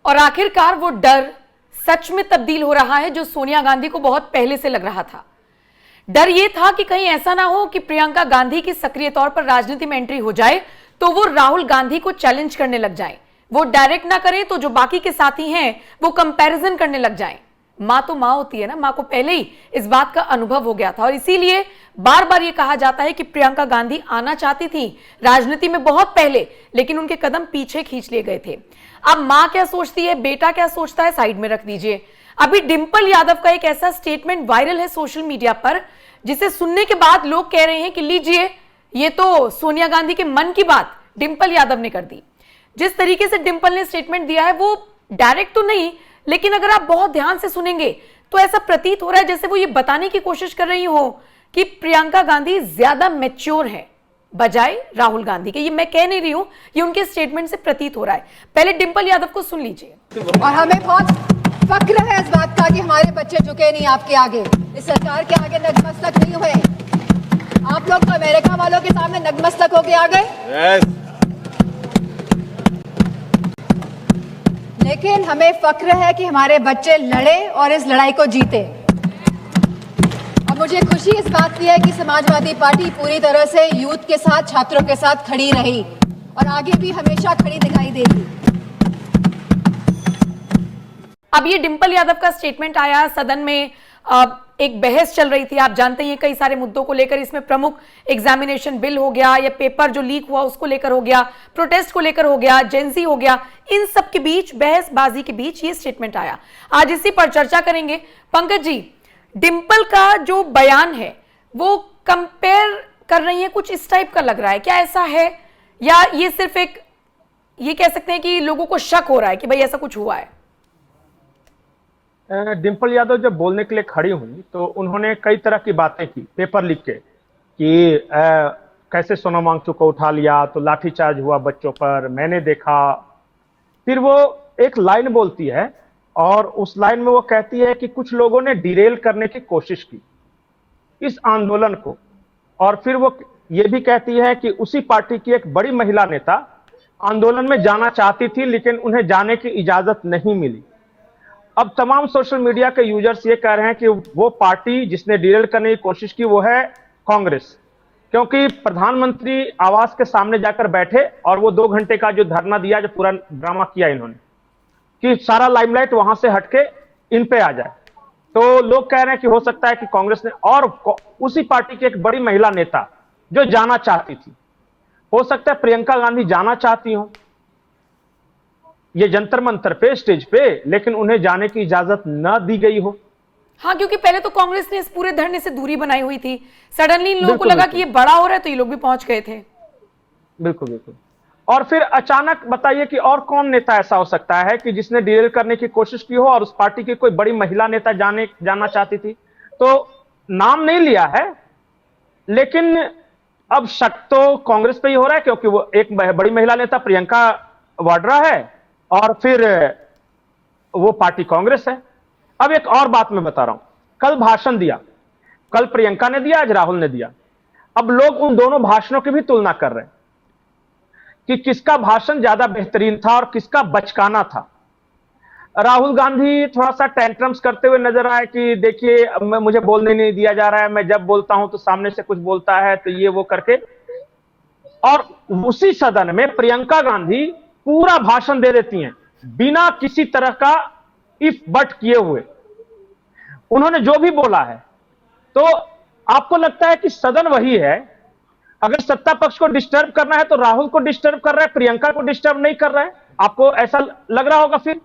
और आखिरकार वो डर सच में तब्दील हो रहा है जो सोनिया गांधी को बहुत पहले से लग रहा था। डर ये था कि कहीं ऐसा ना हो कि प्रियंका गांधी की सक्रिय तौर पर राजनीति में एंट्री हो जाए तो वो राहुल गांधी को चैलेंज करने लग जाए, वो डायरेक्ट ना करे तो जो बाकी के साथी हैं वो कंपैरिजन करने लग जाएं। मां तो मां होती है ना, मां को पहले ही इस बात का अनुभव हो गया था और इसीलिए बार बार ये कहा जाता है कि प्रियंका गांधी आना चाहती थी राजनीति में बहुत पहले, लेकिन उनके कदम पीछे खींच लिए गए थे। अब मां क्या सोचती है, बेटा क्या सोचता है, साइड में रख दीजिए। अभी डिंपल यादव का एक ऐसा स्टेटमेंट वायरल है सोशल मीडिया पर जिसे सुनने के बाद लोग कह रहे हैं कि लीजिए ये तो सोनिया गांधी के मन की बात डिंपल यादव ने कर दी। जिस तरीके से डिंपल ने स्टेटमेंट दिया है वो डायरेक्ट तो नहीं, लेकिन अगर आप बहुत ध्यान से सुनेंगे तो ऐसा प्रतीत हो रहा है जैसे वो ये बताने की कोशिश कर रही हो कि प्रियंका गांधी ज्यादा मैच्योर है बजाय राहुल गांधी के। ये मैं कह नहीं रही हूं, ये उनके स्टेटमेंट से प्रतीत हो रहा है। पहले डिंपल यादव को सुन लीजिए। और हमें बहुत फक्र है इस बात का कि हमारे बच्चे झुके नहीं आपके आगे, इस सरकार के आगे नतमस्तक नहीं हुए। आप लोग तो अमेरिका वालों के सामने नतमस्तक होके आ गए। लेकिन हमें फक्र है कि हमारे बच्चे लड़े और इस लड़ाई को जीते। और मुझे खुशी इस बात की है कि समाजवादी पार्टी पूरी तरह से यूथ के साथ, छात्रों के साथ खड़ी रही और आगे भी हमेशा खड़ी दिखाई देगी। अब ये डिंपल यादव का स्टेटमेंट आया, सदन में एक बहस चल रही थी, आप जानते हैं कई सारे मुद्दों को लेकर। इसमें प्रमुख एग्जामिनेशन बिल हो गया या पेपर जो लीक हुआ उसको लेकर हो गया, प्रोटेस्ट को लेकर हो गया, जेंजी हो गया, इन सब के बीच, बहसबाजी के बीच ये स्टेटमेंट आया। आज इसी पर चर्चा करेंगे। पंकज जी, डिंपल का जो बयान है वो कंपेयर कर रही है, कुछ इस टाइप का लग रहा है, क्या ऐसा है या ये सिर्फ एक, ये कह सकते हैं कि लोगों को शक हो रहा है कि भाई ऐसा कुछ हुआ है? डिंपल यादव जब बोलने के लिए खड़ी हुई तो उन्होंने कई तरह की बातें की पेपर लिख के कि कैसे सोनम वांगचुक को उठा लिया तो लाठीचार्ज हुआ बच्चों पर, मैंने देखा। फिर वो एक लाइन बोलती है और उस लाइन में वो कहती है कि कुछ लोगों ने डिरेल करने की कोशिश की इस आंदोलन को। और फिर वो ये भी कहती है कि उसी पार्टी की एक बड़ी महिला नेता आंदोलन में जाना चाहती थी लेकिन उन्हें जाने की इजाजत नहीं मिली। अब तमाम सोशल मीडिया के यूजर्स ये कह रहे हैं कि वो पार्टी जिसने डिरेल करने की कोशिश की वो है कांग्रेस, क्योंकि प्रधानमंत्री आवास के सामने जाकर बैठे और वो 2 घंटे का जो धरना दिया, जो पूरा ड्रामा किया इन्होंने कि सारा लाइमलाइट वहां से हटके इन पे आ जाए, तो लोग कह रहे हैं कि हो सकता है कि कांग्रेस ने, और उसी पार्टी की एक बड़ी महिला नेता जो जाना चाहती थी, हो सकता है प्रियंका गांधी जाना चाहती हो ये जंतर मंतर पे, स्टेज पे, लेकिन उन्हें जाने की इजाजत न दी गई हो। हाँ, क्योंकि पहले तो कांग्रेस ने इस पूरे धरने से दूरी बनाई हुई थी, सडनली इन लोगों को लगा कि ये बड़ा हो रहा है तो ये लोग भी पहुंच गए थे। बिल्कुल बिल्कुल। और फिर अचानक बताइए कि और कौन नेता ऐसा हो सकता है कि जिसने डिरेल करने की कोशिश की हो और उस पार्टी की कोई बड़ी महिला नेता जाना चाहती थी। तो नाम नहीं लिया है, लेकिन अब शक तो कांग्रेस पे ही हो रहा है क्योंकि वो एक बड़ी महिला नेता प्रियंका वाड्रा है और फिर वो पार्टी कांग्रेस है। अब एक और बात मैं बता रहा हूं, कल भाषण दिया, कल प्रियंका ने दिया, आज राहुल ने दिया। अब लोग उन दोनों भाषणों की भी तुलना कर रहे हैं कि किसका भाषण ज्यादा बेहतरीन था और किसका बचकाना था। राहुल गांधी थोड़ा सा टेंट्रम्स करते हुए नजर आए कि देखिए मुझे बोलने नहीं दिया जा रहा है, मैं जब बोलता हूं तो सामने से कुछ बोलता है, तो ये वो करके। और उसी सदन में प्रियंका गांधी पूरा भाषण दे देती हैं बिना किसी तरह का इफ बट किए हुए, उन्होंने जो भी बोला है। तो आपको लगता है कि सदन वही है, अगर सत्ता पक्ष को डिस्टर्ब करना है तो राहुल को डिस्टर्ब कर रहा है, प्रियंका को डिस्टर्ब नहीं कर रहा है, आपको ऐसा लग रहा होगा। फिर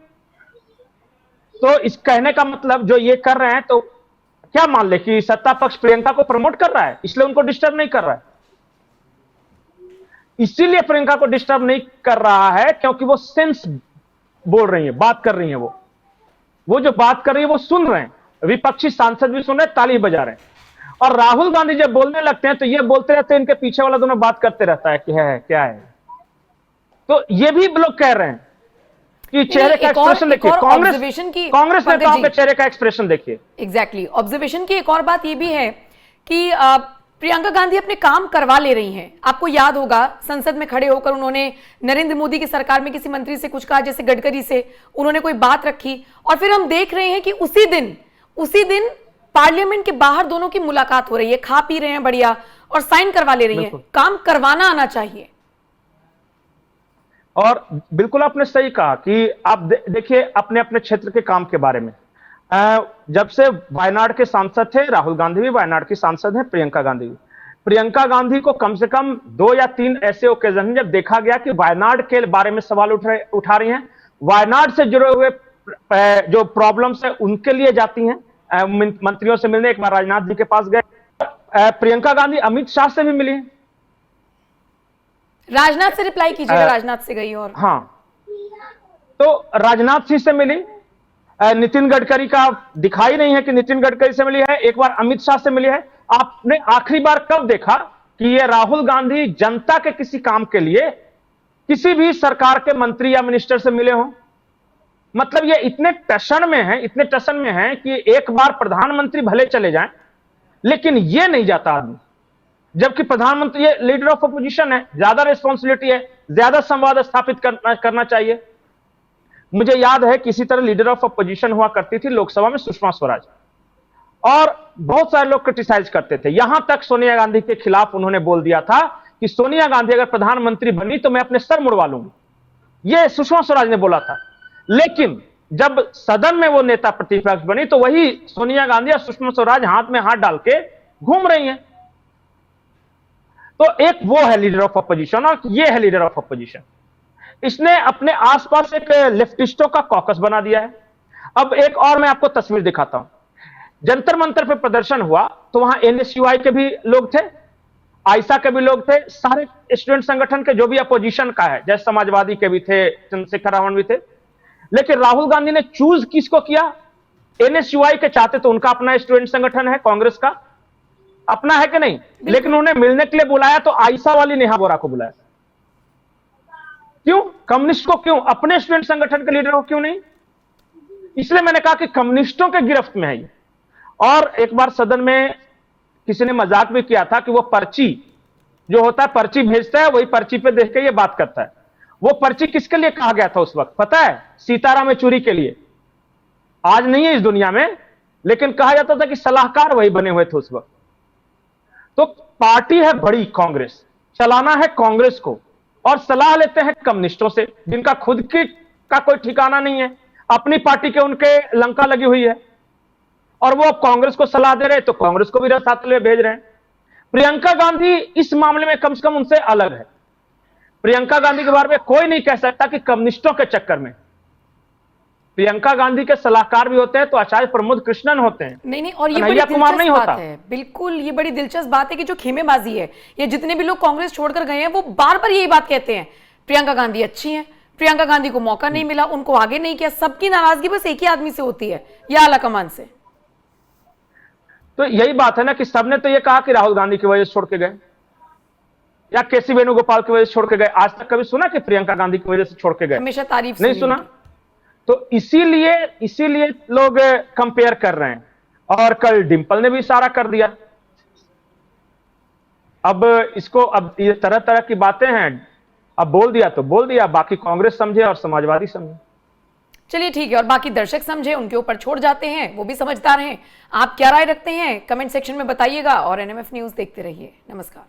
तो इस कहने का मतलब जो ये कर रहे हैं तो क्या मान ले कि सत्ता पक्ष प्रियंका को प्रमोट कर रहा है, इसलिए उनको डिस्टर्ब नहीं कर रहा है। इसीलिए प्रियंका को डिस्टर्ब नहीं कर रहा है क्योंकि वो सेंस बोल रही है, बात कर रही है, वो जो बात कर रही है वो सुन रहे हैं, विपक्षी सांसद भी सुन रहे हैं, ताली बजा रहे हैं। और राहुल गांधी जब बोलने लगते हैं तो ये बोलते रहते हैं, इनके पीछे वाला दोनों बात करते रहता है कि है क्या है। तो ये भी लोग कह रहे हैं कि चेहरे का एक्सप्रेशन देखिए, कांग्रेस नेताओं के चेहरे का एक्सप्रेशन देखिए। एग्जैक्टली। ऑब्जर्वेशन की एक और बात ये भी है कि प्रियंका गांधी अपने काम करवा ले रही हैं। आपको याद होगा संसद में खड़े होकर उन्होंने नरेंद्र मोदी की सरकार में किसी मंत्री से कुछ कहा, जैसे गडकरी से उन्होंने कोई बात रखी, और फिर हम देख रहे हैं कि उसी दिन पार्लियामेंट के बाहर दोनों की मुलाकात हो रही है, खा पी रहे हैं बढ़िया और साइन करवा ले रही हैं। काम करवाना आना चाहिए। और बिल्कुल आपने सही कहा कि आप देखिए अपने अपने क्षेत्र के काम के बारे में। जब से वायनाड के सांसद थे, राहुल गांधी भी वायनाड की सांसद हैं, प्रियंका गांधी भी। प्रियंका गांधी को कम से कम 2 या 3 ऐसे ओकेजन जब देखा गया कि वायनाड के बारे में सवाल उठा रही हैं, वायनाड से जुड़े हुए जो प्रॉब्लम्स है उनके लिए जाती हैं मंत्रियों से मिलने। एक बार राजनाथ जी के पास गए, प्रियंका गांधी अमित शाह से भी मिली हैं। राजनाथ से रिप्लाई कीजिएगा, राजनाथ से गई। और हाँ, तो राजनाथ सिंह से मिली। नितिन गडकरी का दिखाई नहीं है कि नितिन गडकरी से मिली है। एक बार अमित शाह से मिली है। आपने आखिरी बार कब देखा कि ये राहुल गांधी जनता के किसी काम के लिए किसी भी सरकार के मंत्री या मिनिस्टर से मिले हों? मतलब ये इतने टशन में हैं कि एक बार प्रधानमंत्री भले चले जाएं, लेकिन ये नहीं जाता आदमी। जबकि प्रधानमंत्री ये लीडर ऑफ अपोजिशन है, ज्यादा रिस्पॉन्सिबिलिटी है, ज्यादा संवाद स्थापित करना चाहिए। मुझे याद है किसी तरह लीडर ऑफ अपोजिशन हुआ करती थी लोकसभा में सुषमा स्वराज, और बहुत सारे लोग क्रिटिसाइज करते थे। यहां तक सोनिया गांधी के खिलाफ उन्होंने बोल दिया था कि सोनिया गांधी अगर प्रधानमंत्री बनी तो मैं अपने सर मुड़वा लूंगी, यह सुषमा स्वराज ने बोला था। लेकिन जब सदन में वो नेता प्रतिपक्ष बनी तो वही सोनिया गांधी और सुषमा स्वराज हाथ में हाथ डाल के घूम रही हैं। तो एक वो है लीडर ऑफ अपोजिशन और ये है लीडर ऑफ अपोजिशन। इसने अपने आसपास एक लेफ्टिस्टों का कॉकस बना दिया है। अब एक और मैं आपको तस्वीर दिखाता हूं। जंतर मंतर पे प्रदर्शन हुआ तो वहां एनएसयूआई के भी लोग थे, आयसा के भी लोग थे, सारे स्टूडेंट संगठन के जो भी अपोजिशन का है, जैसे समाजवादी के भी थे, चंद्रशेखर रावण भी थे। लेकिन राहुल गांधी ने चूज किसको किया? एनएसयूआई के चाहते तो उनका अपना स्टूडेंट संगठन है, कांग्रेस का अपना है कि नहीं, लेकिन उन्हें मिलने के लिए बुलाया तो आयशा वाली नेहा बोरा को बुलाया। क्यों? कम्युनिस्ट को क्यों? अपने स्टूडेंट संगठन के लीडर को क्यों नहीं? इसलिए मैंने कहा कि कम्युनिस्टों के गिरफ्त में है ये। और एक बार सदन में किसी ने मजाक भी किया था कि वो पर्ची जो होता है, पर्ची भेजता है, वही पर्ची पे देख के ये बात करता है। वो पर्ची किसके लिए कहा गया था उस वक्त पता है? सीताराम येचुरी के लिए। आज नहीं है इस दुनिया में, लेकिन कहा जाता था कि सलाहकार वही बने हुए थे उस वक्त। तो पार्टी है बड़ी कांग्रेस, चलाना है कांग्रेस को, और सलाह लेते हैं कम्युनिस्टों से जिनका खुद की का कोई ठिकाना नहीं है। अपनी पार्टी के उनके लंका लगी हुई है और वो कांग्रेस को सलाह दे रहे, तो कांग्रेस को भी रसातल में भेज रहे हैं। प्रियंका गांधी इस मामले में कम से कम उनसे अलग है। प्रियंका गांधी के बारे में कोई नहीं कह सकता कि कम्युनिस्टों के चक्कर में। प्रियंका गांधी के सलाहकार भी होते हैं तो आचार्य प्रमोद कृष्णन होते हैं, नहीं, और ये बड़ी दिलचस्प बात है। बिल्कुल, ये बड़ी दिलचस्प बात है कि जो खेमेबाजी है, ये जितने भी लोग कांग्रेस छोड़कर गए हैं वो बार बार यही बात कहते हैं, प्रियंका गांधी अच्छी हैं, प्रियंका गांधी को मौका नहीं मिला, उनको आगे नहीं किया। सबकी नाराजगी बस एक ही आदमी से होती है, या आलाकमान से। तो यही बात है ना कि सबने तो ये कहा कि राहुल गांधी की वजह से छोड़ के गए या केसी वेणुगोपाल की वजह से छोड़ के गए। आज तक कभी सुना कि प्रियंका गांधी की वजह से छोड़ के गए? हमेशा तारीफ नहीं सुना। तो इसीलिए लोग कंपेयर कर रहे हैं। और कल डिंपल ने भी इशारा कर दिया। अब ये तरह तरह की बातें हैं, अब बोल दिया तो बोल दिया, बाकी कांग्रेस समझे और समाजवादी समझे। चलिए ठीक है, और बाकी दर्शक समझे, उनके ऊपर छोड़ जाते हैं, वो भी समझदार हैं। आप क्या राय रखते हैं कमेंट सेक्शन में बताइएगा, और एनएमएफ न्यूज देखते रहिए। नमस्कार।